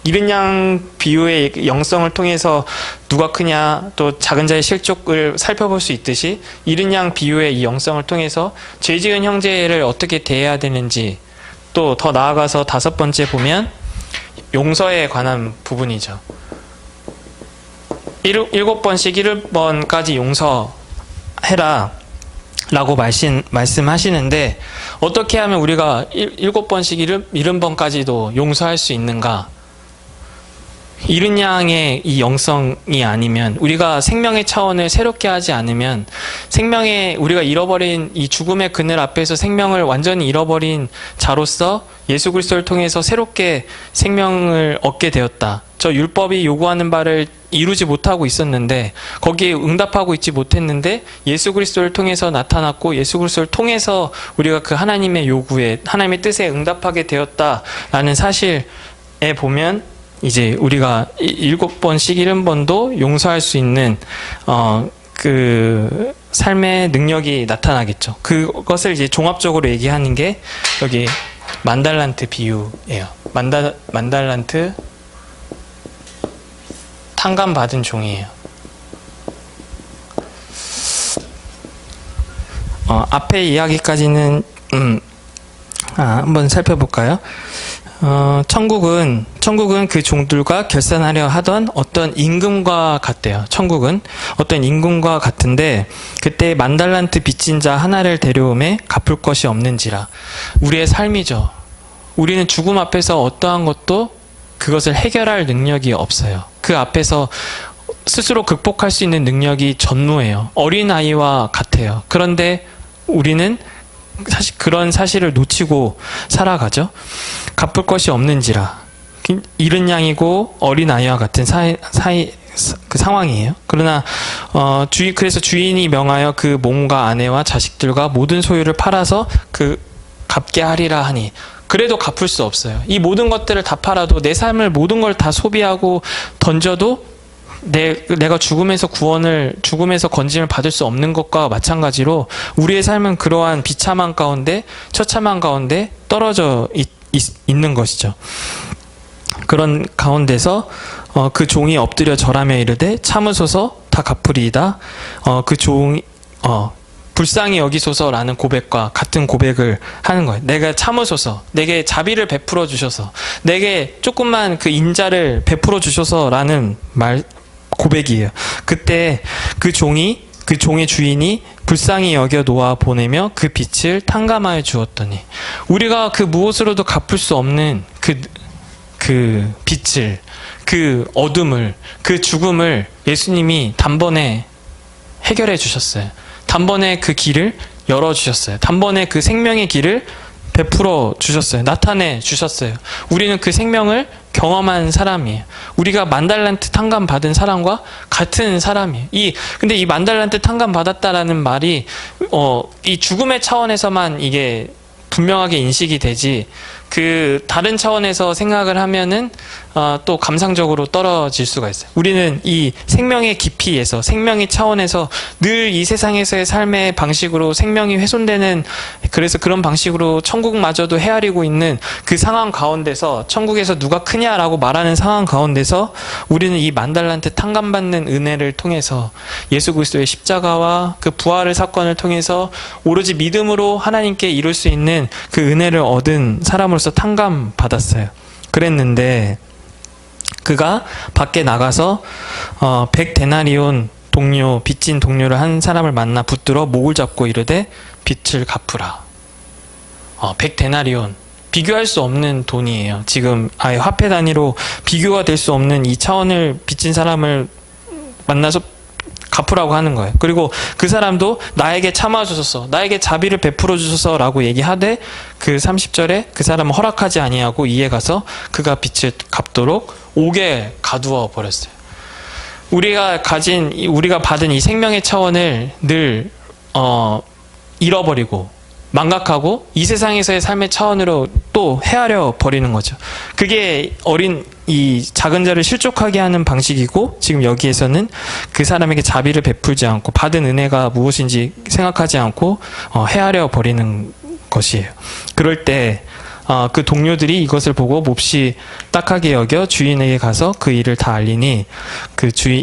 잃은 양 비유의 영성을 통해서 누가 크냐 또 작은 자의 실족을 살펴볼 수 있듯이 잃은 양 비유의 이 영성을 통해서 죄 지은 형제를 어떻게 대해야 되는지 또 더 나아가서 5번째 보면 용서에 관한 부분이죠. 7번씩 1번까지 용서해라 라고 말씀하시는데 어떻게 하면 우리가 7번씩 70번까지도 용서할 수 있는가? 잃은 양의 이 영성이 아니면 우리가 생명의 차원을 새롭게 하지 않으면 우리가 잃어버린 이 죽음의 그늘 앞에서 생명을 완전히 잃어버린 자로서 예수 그리스도를 통해서 새롭게 생명을 얻게 되었다. 저 율법이 요구하는 바를 이루지 못하고 있었는데 거기에 응답하고 있지 못했는데 예수 그리스도를 통해서 나타났고 예수 그리스도를 통해서 우리가 그 하나님의 요구에 하나님의 뜻에 응답하게 되었다라는 사실에 보면 이제 우리가 7번씩 70번도 용서할 수 있는 그 삶의 능력이 나타나겠죠. 그것을 이제 종합적으로 얘기하는 게 여기 만달란트 비유예요. 만달란트 탕감 받은 종이에요. 앞에 이야기까지는 한번 살펴볼까요? 천국은 그 종들과 결산하려 하던 어떤 임금과 같대요. 천국은 어떤 임금과 같은데 그때 만달란트 빚진 자 하나를 데려오매 갚을 것이 없는지라. 우리의 삶이죠. 우리는 죽음 앞에서 어떠한 것도 그것을 해결할 능력이 없어요. 그 앞에서 스스로 극복할 수 있는 능력이 전무해요. 어린아이와 같아요. 그런데 우리는 사실 그런 사실을 놓치고 살아가죠. 갚을 것이 없는지라. 잃은 양이고 어린아이와 같은 그 상황이에요. 그러나 그래서 주인이 명하여 그 몸과 아내와 자식들과 모든 소유를 팔아서 그 갚게 하리라 하니 그래도 갚을 수 없어요. 이 모든 것들을 다 팔아도 내 삶을 모든 걸 다 소비하고 던져도 내가 죽음에서 건짐을 받을 수 없는 것과 마찬가지로 우리의 삶은 그러한 비참한 가운데 처참한 가운데 떨어져 있는 것이죠. 그런 가운데서 그 종이 엎드려 절하며 이르되 참으소서 다 갚으리이다. 그 종이 불쌍히 여기소서라는 고백과 같은 고백을 하는 거예요. 내가 참으소서, 내게 자비를 베풀어 주셔서, 내게 조금만 그 인자를 베풀어 주셔서라는 고백이에요. 그때 그 종의 주인이 불쌍히 여겨 놓아 보내며 그 빚을 탕감하여 주었더니 우리가 그 무엇으로도 갚을 수 없는 그 빚을, 그 어둠을, 그 죽음을 예수님이 단번에 해결해 주셨어요. 단번에 그 길을 열어주셨어요. 단번에 그 생명의 길을 베풀어 주셨어요. 나타내 주셨어요. 우리는 그 생명을 경험한 사람이에요. 우리가 만달란트 탕감 받은 사람과 같은 사람이에요. 근데 이 만달란트 탕감 받았다라는 말이 이 죽음의 차원에서만 이게 분명하게 인식이 되지 그 다른 차원에서 생각을 하면은 또 감상적으로 떨어질 수가 있어요. 우리는 이 생명의 깊이에서, 생명의 차원에서 늘 이 세상에서의 삶의 방식으로 생명이 훼손되는, 그래서 그런 방식으로 천국마저도 헤아리고 있는 그 상황 가운데서, 천국에서 누가 크냐라고 말하는 상황 가운데서 우리는 이 만달란트 탕감받는 은혜를 통해서 예수 그리스도의 십자가와 그 부활의 사건을 통해서 오로지 믿음으로 하나님께 이룰 수 있는 그 은혜를 얻은 사람으로서 탕감받았어요. 그랬는데 그가 밖에 나가서 100데나리온 동료, 빚진 동료를 한 사람을 만나 붙들어 목을 잡고 이르되 빚을 갚으라. 100데나리온, 비교할 수 없는 돈이에요. 지금 아예 화폐 단위로 비교가 될 수 없는 이 차원을 빚진 사람을 만나서 갚으라고 하는 거예요. 그리고 그 사람도 나에게 참아주소서, 나에게 자비를 베풀어 주소서 라고 얘기하되 그 30절에 그 사람은 허락하지 아니하고 이에 가서 그가 빚을 갚도록 옥에 가두어 버렸어요. 우리가 받은 이 생명의 차원을 늘 잃어버리고 망각하고 이 세상에서의 삶의 차원으로 또 헤아려 버리는 거죠. 그게 어린 이 작은 자를 실족하게 하는 방식이고, 지금 여기에서는 그 사람에게 자비를 베풀지 않고 받은 은혜가 무엇인지 생각하지 않고 헤아려 버리는 것이에요. 그럴 때 그 동료들이 이것을 보고 몹시 딱하게 여겨 주인에게 가서 그 일을 다 알리니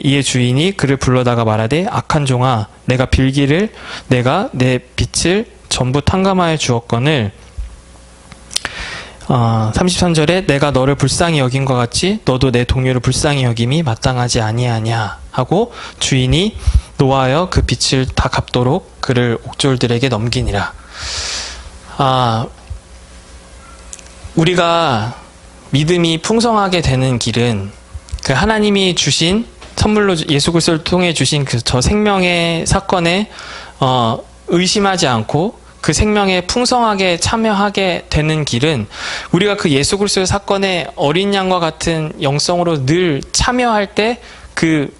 이의 주인이 그를 불러다가 말하되 악한 종아, 내가 빌기를 내가 내 빚을 전부 탕감하여 주었거늘 33절에 내가 너를 불쌍히 여긴 것 같이 너도 내 동료를 불쌍히 여김이 마땅하지 아니하냐 하고 주인이 노하여 그 빚을 다 갚도록 그를 옥졸들에게 넘기니라. 우리가 믿음이 풍성하게 되는 길은 그 하나님이 주신 선물로 예수 그리스도를 통해 주신 그 저 생명의 사건에 의심하지 않고 그 생명에 풍성하게 참여하게 되는 길은 우리가 그 예수 그리스도의 사건에 어린 양과 같은 영성으로 늘 참여할 때 그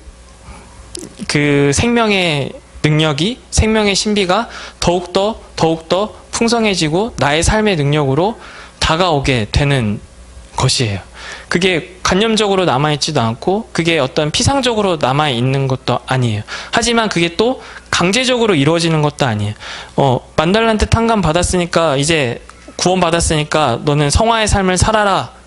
생명의 능력이, 생명의 신비가 더욱더 풍성해지고 나의 삶의 능력으로 다가오게 되는 것이에요. 그게 관념적으로 남아있지도 않고 그게 어떤 피상적으로 남아있는 것도 아니에요. 하지만 그게 또 강제적으로 이루어지는 것도 아니에요. 만달란트 탕감 받았으니까, 이제 구원 받았으니까 너는 성화의 삶을 살아라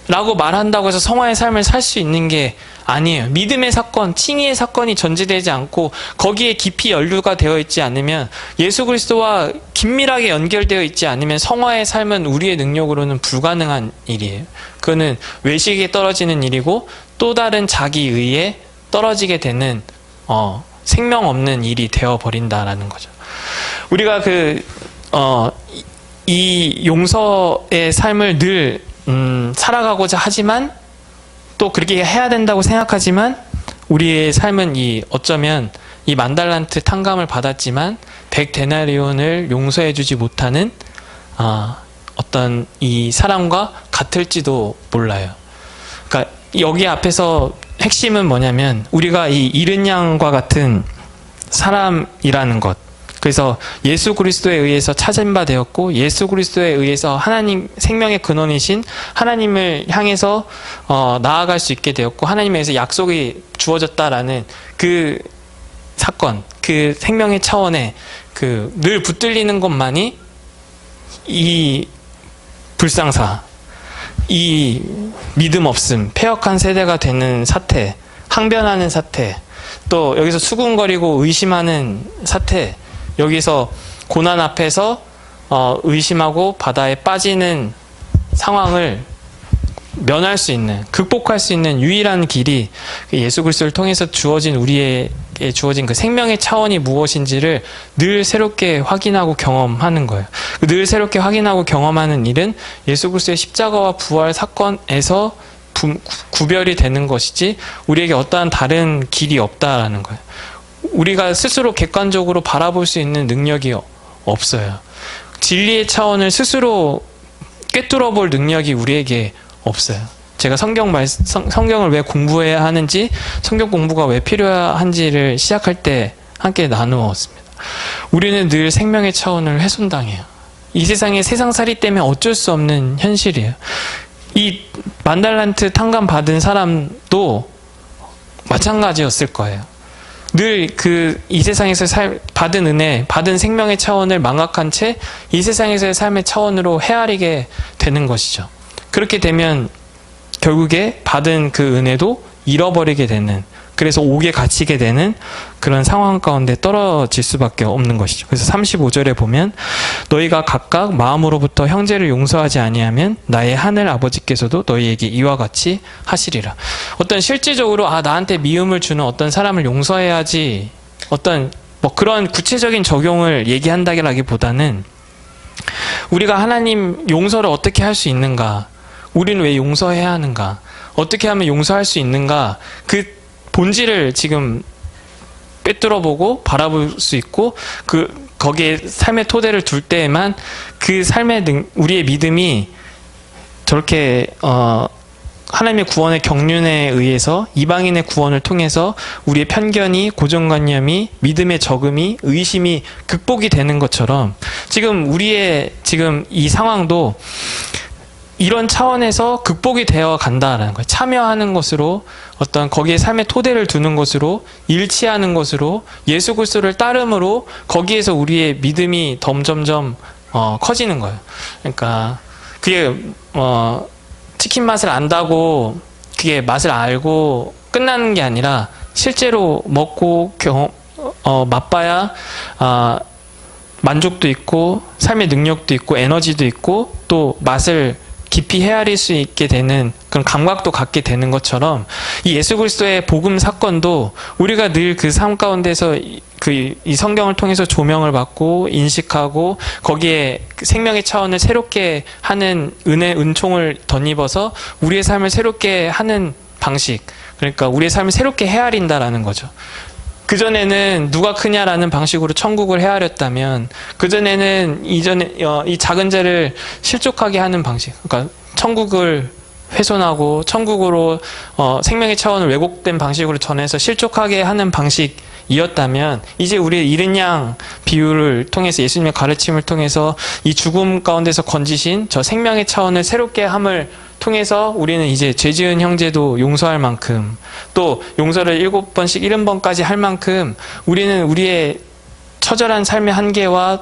라고 말한다고 해서 성화의 삶을 살 수 있는 게 아니에요. 믿음의 사건, 칭의의 사건이 전제되지 않고 거기에 깊이 연루가 되어 있지 않으면, 예수 그리스도와 긴밀하게 연결되어 있지 않으면 성화의 삶은 우리의 능력으로는 불가능한 일이에요. 그거는 외식에 떨어지는 일이고 또 다른 자기의에 떨어지게 되는 생명 없는 일이 되어버린다라는 거죠. 우리가 이 용서의 삶을 늘 살아가고자 하지만, 또 그렇게 해야 된다고 생각하지만, 우리의 삶은 어쩌면 이 만달란트 탕감을 받았지만 100데나리온을 용서해주지 못하는 어떤 이 사람과 같을지도 몰라요. 그러니까 여기 앞에서 핵심은 뭐냐면, 우리가 이 잃은 양과 같은 사람이라는 것, 그래서 예수 그리스도에 의해서 찾은 바 되었고, 예수 그리스도에 의해서 하나님 생명의 근원이신 하나님을 향해서 나아갈 수 있게 되었고, 하나님에 의해서 약속이 주어졌다라는 그 사건, 그 생명의 차원에 늘 붙들리는 것만이 이 불상사, 이 믿음 없음, 패역한 세대가 되는 사태, 항변하는 사태, 또 여기서 수군거리고 의심하는 사태, 여기서 고난 앞에서 의심하고 바다에 빠지는 상황을 면할 수 있는, 극복할 수 있는 유일한 길이 예수 그리스도를 통해서 우리에게 주어진 그 생명의 차원이 무엇인지를 늘 새롭게 확인하고 경험하는 거예요. 늘 새롭게 확인하고 경험하는 일은 예수 그리스도의 십자가와 부활 사건에서 구별이 되는 것이지 우리에게 어떠한 다른 길이 없다라는 거예요. 우리가 스스로 객관적으로 바라볼 수 있는 능력이 없어요. 진리의 차원을 스스로 꿰뚫어 볼 능력이 우리에게 없어요. 제가 성경을 왜 공부해야 하는지, 성경 공부가 왜 필요한지를 시작할 때 함께 나누었습니다. 우리는 늘 생명의 차원을 훼손당해요. 이 세상의 세상살이 때문에 어쩔 수 없는 현실이에요. 이 만달란트 탕감 받은 사람도 마찬가지였을 거예요. 늘 이 세상에서 받은 은혜, 받은 생명의 차원을 망각한 채 이 세상에서의 삶의 차원으로 헤아리게 되는 것이죠. 그렇게 되면 결국에 받은 그 은혜도 잃어버리게 되는, 그래서 옥에 갇히게 되는 그런 상황 가운데 떨어질 수밖에 없는 것이죠. 그래서 35절에 보면 너희가 각각 마음으로부터 형제를 용서하지 아니하면 나의 하늘 아버지께서도 너희에게 이와 같이 하시리라. 어떤 실질적으로 나한테 미움을 주는 어떤 사람을 용서해야지, 어떤 그런 구체적인 적용을 얘기한다기보다는 우리가 하나님 용서를 어떻게 할 수 있는가, 우리는 왜 용서해야 하는가, 어떻게 하면 용서할 수 있는가, 그 본질을 지금 꿰뚫어보고 바라볼 수 있고, 거기에 삶의 토대를 둘 때에만 그 우리의 믿음이 저렇게 하나님의 구원의 경륜에 의해서 이방인의 구원을 통해서 우리의 편견이, 고정관념이, 믿음의 적음이, 의심이 극복이 되는 것처럼 지금 우리의 이 상황도 이런 차원에서 극복이 되어 간다라는 거예요. 참여하는 것으로, 어떤 거기에 삶의 토대를 두는 것으로, 일치하는 것으로, 예수 그리스도를 따름으로 거기에서 우리의 믿음이 점점점 커지는 거예요. 그러니까 그게 치킨 맛을 안다고 그게 맛을 알고 끝나는 게 아니라 실제로 먹고 맛봐야 만족도 있고 삶의 능력도 있고 에너지도 있고 또 맛을 깊이 헤아릴 수 있게 되는 그런 감각도 갖게 되는 것처럼, 이 예수 그리스도의 복음 사건도 우리가 늘 그 삶 가운데서 이 성경을 통해서 조명을 받고 인식하고 거기에 생명의 차원을 새롭게 하는 은총을 덧입어서 우리의 삶을 새롭게 하는 방식, 그러니까 우리의 삶을 새롭게 헤아린다라는 거죠. 그전에는 누가 크냐라는 방식으로 천국을 헤아렸다면, 그전에는 이 작은 죄를 실족하게 하는 방식, 그러니까 천국을 훼손하고 천국으로 생명의 차원을 왜곡된 방식으로 전해서 실족하게 하는 방식이었다면, 이제 우리의 이른 양 비유를 통해서, 예수님의 가르침을 통해서 이 죽음 가운데서 건지신 저 생명의 차원을 새롭게 함을 통해서 우리는 이제 죄 지은 형제도 용서할 만큼, 또 용서를 7번씩 70번까지 할 만큼 우리는 우리의 처절한 삶의 한계와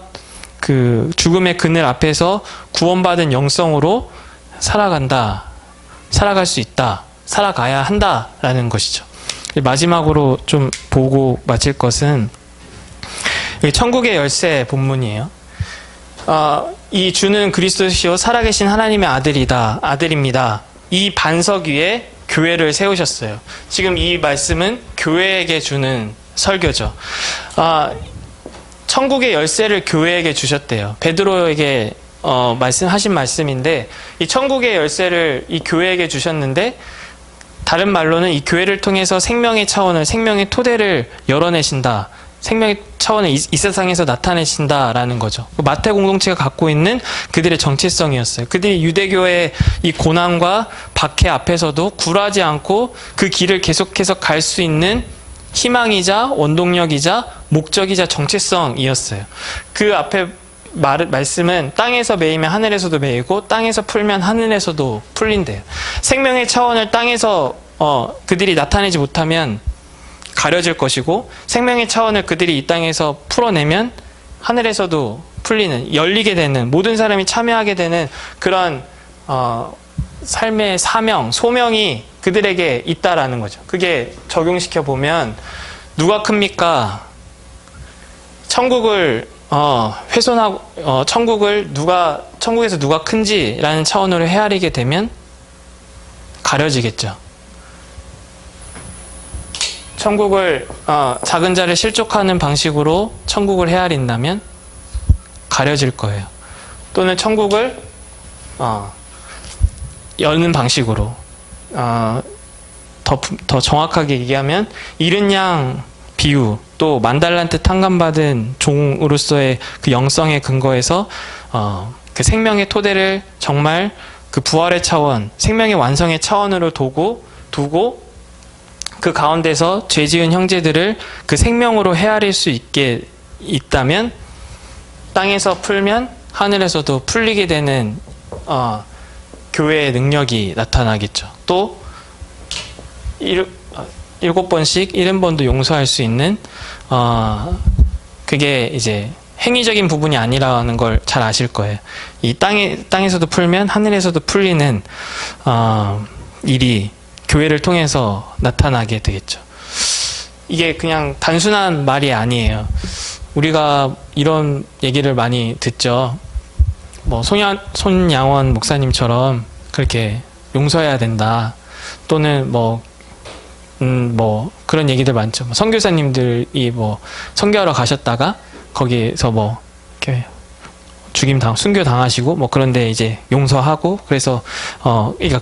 그 죽음의 그늘 앞에서 구원받은 영성으로 살아갈 수 있다, 살아가야 한다라는 것이죠. 마지막으로 좀 보고 마칠 것은 천국의 열쇠 본문이에요. 이 주는 그리스도시요 살아계신 하나님의 아들입니다. 이 반석 위에 교회를 세우셨어요. 지금 이 말씀은 교회에게 주는 설교죠. 천국의 열쇠를 교회에게 주셨대요. 베드로에게 말씀하신 말씀인데, 이 천국의 열쇠를 이 교회에게 주셨는데, 다른 말로는 이 교회를 통해서 생명의 차원을, 생명의 토대를 열어내신다, 생명의 차원을 이 세상에서 나타내신다라는 거죠. 마태 공동체가 갖고 있는 그들의 정체성이었어요. 그들이 유대교의 이 고난과 박해 앞에서도 굴하지 않고 그 길을 계속해서 갈 수 있는 희망이자 원동력이자 목적이자 정체성이었어요. 그 앞에 말씀은 땅에서 매이면 하늘에서도 매이고 땅에서 풀면 하늘에서도 풀린대요. 생명의 차원을 땅에서 그들이 나타내지 못하면 가려질 것이고, 생명의 차원을 그들이 이 땅에서 풀어내면 하늘에서도 풀리는, 열리게 되는, 모든 사람이 참여하게 되는 그런 삶의 사명, 소명이 그들에게 있다라는 거죠. 그게 적용시켜 보면 누가 큽니까? 천국을 훼손하고 천국에서 누가 큰지라는 차원으로 헤아리게 되면 가려지겠죠. 천국을 작은 자를 실족하는 방식으로 천국을 헤아린다면 가려질 거예요. 또는 천국을 여는 방식으로, 더 정확하게 얘기하면 이른 양 비유, 또 만달란트 탕감받은 종으로서의 그 영성의 근거에서 그 생명의 토대를 정말 그 부활의 차원, 생명의 완성의 차원으로 두고 그 가운데서 죄 지은 형제들을 그 생명으로 헤아릴 수 있다면, 땅에서 풀면 하늘에서도 풀리게 되는 교회의 능력이 나타나겠죠. 또 7번씩 70번도 용서할 수 있는 그게 이제 행위적인 부분이 아니라는 걸 잘 아실 거예요. 이 땅에서도 풀면 하늘에서도 풀리는 일이 교회를 통해서 나타나게 되겠죠. 이게 그냥 단순한 말이 아니에요. 우리가 이런 얘기를 많이 듣죠. 뭐 손양원 목사님처럼 그렇게 용서해야 된다. 또는 뭐 그런 얘기들 많죠. 선교사님들이 뭐 선교하러 가셨다가 거기에서 뭐 이렇게 순교 당하시고 뭐 그런데 이제 용서하고 그래서 그러니까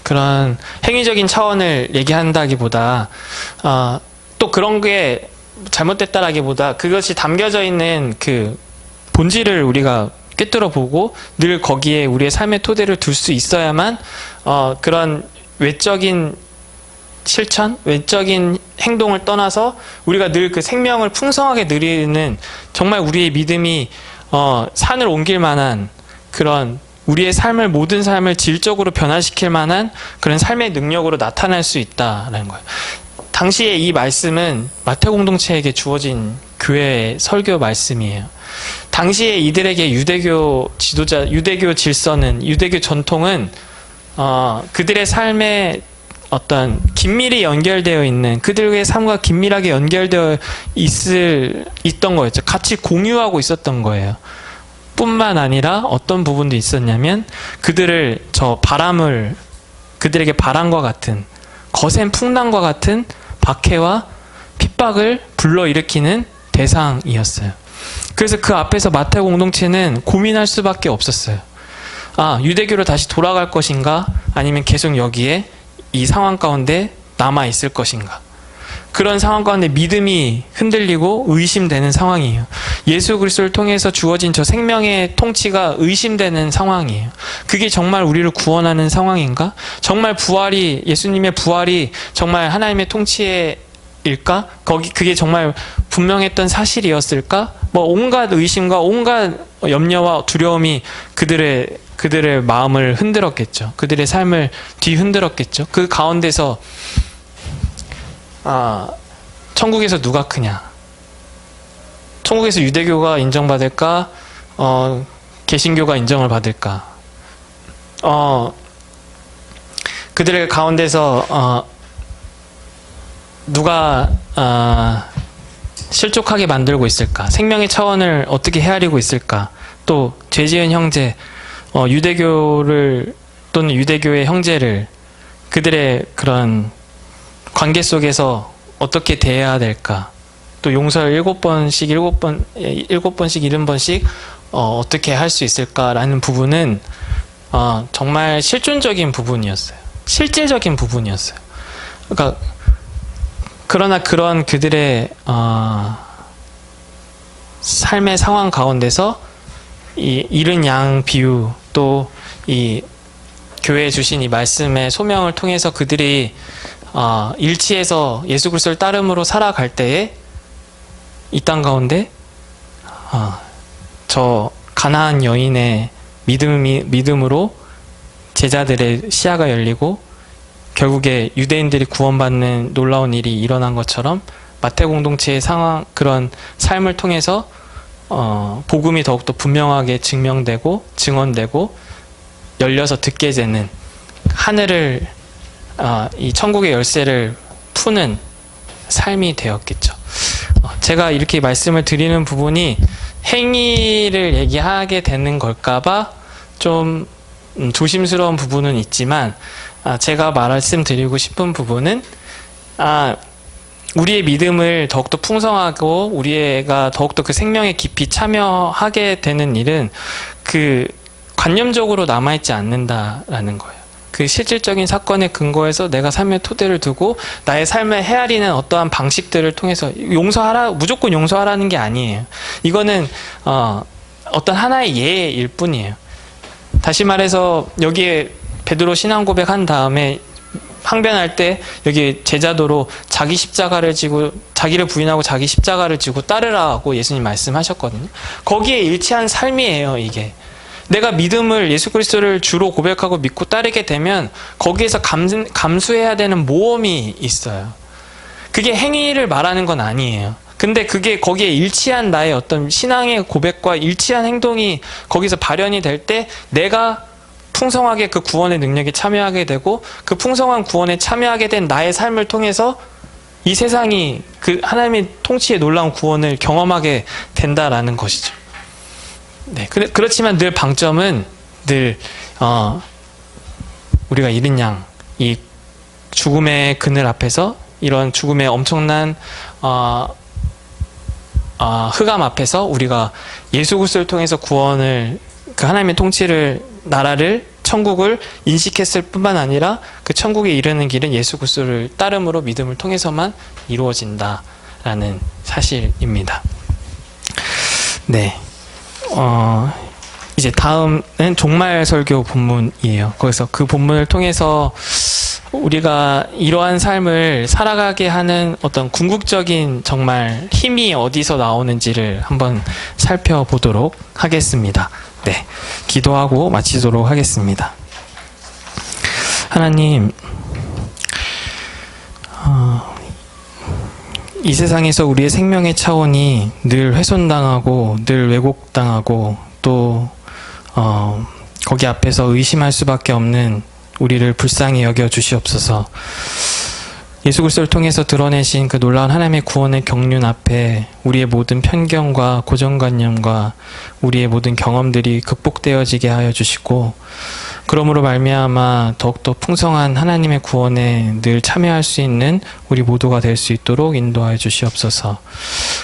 그런 행위적인 차원을 얘기한다기보다 또 그런 게 잘못됐다라기보다 그것이 담겨져 있는 그 본질을 우리가 꿰뚫어 보고 늘 거기에 우리의 삶의 토대를 둘 수 있어야만 그런 외적인 실천, 외적인 행동을 떠나서 우리가 늘 그 생명을 풍성하게 누리는 정말 우리의 믿음이 산을 옮길 만한 그런 우리의 삶을 모든 삶을 질적으로 변화시킬 만한 그런 삶의 능력으로 나타날 수 있다라는 거예요. 당시에 이 말씀은 마태 공동체에게 주어진 교회의 설교 말씀이에요. 당시에 이들에게 유대교 지도자, 유대교 질서는, 유대교 전통은 그들의 삶에 어떤 긴밀히 연결되어 있는 그들의 삶과 긴밀하게 연결되어 있던 거였죠. 같이 공유하고 있었던 거예요. 뿐만 아니라 어떤 부분도 있었냐면 그들에게 바람과 같은 거센 풍랑과 같은 박해와 핍박을 불러일으키는 대상이었어요. 그래서 그 앞에서 마태 공동체는 고민할 수밖에 없었어요. 유대교로 다시 돌아갈 것인가? 아니면 계속 여기에 이 상황 가운데 남아있을 것인가? 그런 상황 가운데 믿음이 흔들리고 의심되는 상황이에요. 예수 그리스도를 통해서 주어진 저 생명의 통치가 의심되는 상황이에요. 그게 정말 우리를 구원하는 상황인가? 정말 예수님의 부활이 정말 하나님의 통치일까? 그게 정말 분명했던 사실이었을까? 뭐 온갖 의심과 온갖 염려와 두려움이 그들의 마음을 흔들었겠죠. 그들의 삶을 뒤흔들었겠죠. 그 가운데서 천국에서 누가 크냐? 천국에서 유대교가 인정받을까? 개신교가 인정을 받을까? 그들의 가운데서 누가 실족하게 만들고 있을까? 생명의 차원을 어떻게 헤아리고 있을까? 또 죄지은 형제, 유대교를 또는 유대교의 형제를 그들의 그런 관계 속에서 어떻게 대해야 될까? 또 용서를 7번씩 70번씩 어떻게 할 수 있을까라는 부분은 정말 실존적인 부분이었어요. 실제적인 부분이었어요. 그러나 그런 그들의 삶의 상황 가운데서 이 잃은 양 비유 또 이 교회에 주신 이 말씀의 소명을 통해서 그들이 일치해서 예수 그리스도를 따름으로 살아갈 때에 이 땅 가운데 저 가나안 여인의 믿음으로 제자들의 시야가 열리고 결국에 유대인들이 구원받는 놀라운 일이 일어난 것처럼 마태 공동체의 상황, 그런 삶을 통해서 복음이 더욱더 분명하게 증명되고 증언되고 열려서 듣게 되는 하늘을 이 천국의 열쇠를 푸는 삶이 되었겠죠. 제가 이렇게 말씀을 드리는 부분이 행위를 얘기하게 되는 걸까봐 좀 조심스러운 부분은 있지만 제가 말씀드리고 싶은 부분은 우리의 믿음을 더욱더 풍성하고 우리가 더욱더 그 생명에 깊이 참여하게 되는 일은 그 관념적으로 남아있지 않는다라는 거예요. 그 실질적인 사건에 근거해서 내가 삶의 토대를 두고 나의 삶을 헤아리는 어떠한 방식들을 통해서 무조건 용서하라는 게 아니에요. 이거는 어떤 하나의 예일 뿐이에요. 다시 말해서 여기에 베드로 신앙 고백한 다음에 항변할 때 여기 제자도로 자기 십자가를 지고 자기를 부인하고 자기 십자가를 지고 따르라고 예수님 말씀하셨거든요. 거기에 일치한 삶이에요, 이게. 내가 믿음을 예수 그리스도를 주로 고백하고 믿고 따르게 되면 거기에서 감수해야 되는 모험이 있어요. 그게 행위를 말하는 건 아니에요. 근데 그게 거기에 일치한 나의 어떤 신앙의 고백과 일치한 행동이 거기서 발현이 될 때 내가 풍성하게 그 구원의 능력에 참여하게 되고 그 풍성한 구원에 참여하게 된 나의 삶을 통해서 이 세상이 그 하나님의 통치의 놀라운 구원을 경험하게 된다라는 것이죠. 네, 그렇지만 늘 방점은 늘 우리가 잃은 양, 이 죽음의 그늘 앞에서 이런 죽음의 엄청난 흑암 앞에서 우리가 예수 그리스도를 통해서 구원을 그 하나님의 통치를 나라를 천국을 인식했을 뿐만 아니라 그 천국에 이르는 길은 예수 그리스도를 따름으로 믿음을 통해서만 이루어진다라는 사실입니다. 네. 이제 다음은 종말 설교 본문이에요. 그래서 그 본문을 통해서 우리가 이러한 삶을 살아가게 하는 어떤 궁극적인 정말 힘이 어디서 나오는지를 한번 살펴보도록 하겠습니다. 네, 기도하고 마치도록 하겠습니다. 하나님, 이 세상에서 우리의 생명의 차원이 늘 훼손당하고 늘 왜곡당하고 또 거기 앞에서 의심할 수밖에 없는 우리를 불쌍히 여겨 주시옵소서. 예수 그리스도를 통해서 드러내신 그 놀라운 하나님의 구원의 경륜 앞에 우리의 모든 편견과 고정관념과 우리의 모든 경험들이 극복되어지게 하여 주시고, 그러므로 말미암아 더욱더 풍성한 하나님의 구원에 늘 참여할 수 있는 우리 모두가 될 수 있도록 인도하여 주시옵소서.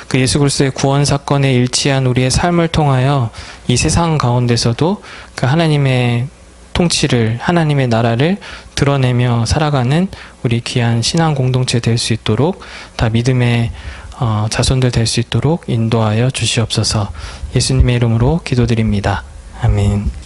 그 예수 그리스도의 구원 사건에 일치한 우리의 삶을 통하여 이 세상 가운데서도 그 하나님의 통치를, 하나님의 나라를 드러내며 살아가는 우리 귀한 신앙 공동체 될 수 있도록, 다 믿음의 자손들 될 수 있도록 인도하여 주시옵소서. 예수님의 이름으로 기도드립니다. 아멘.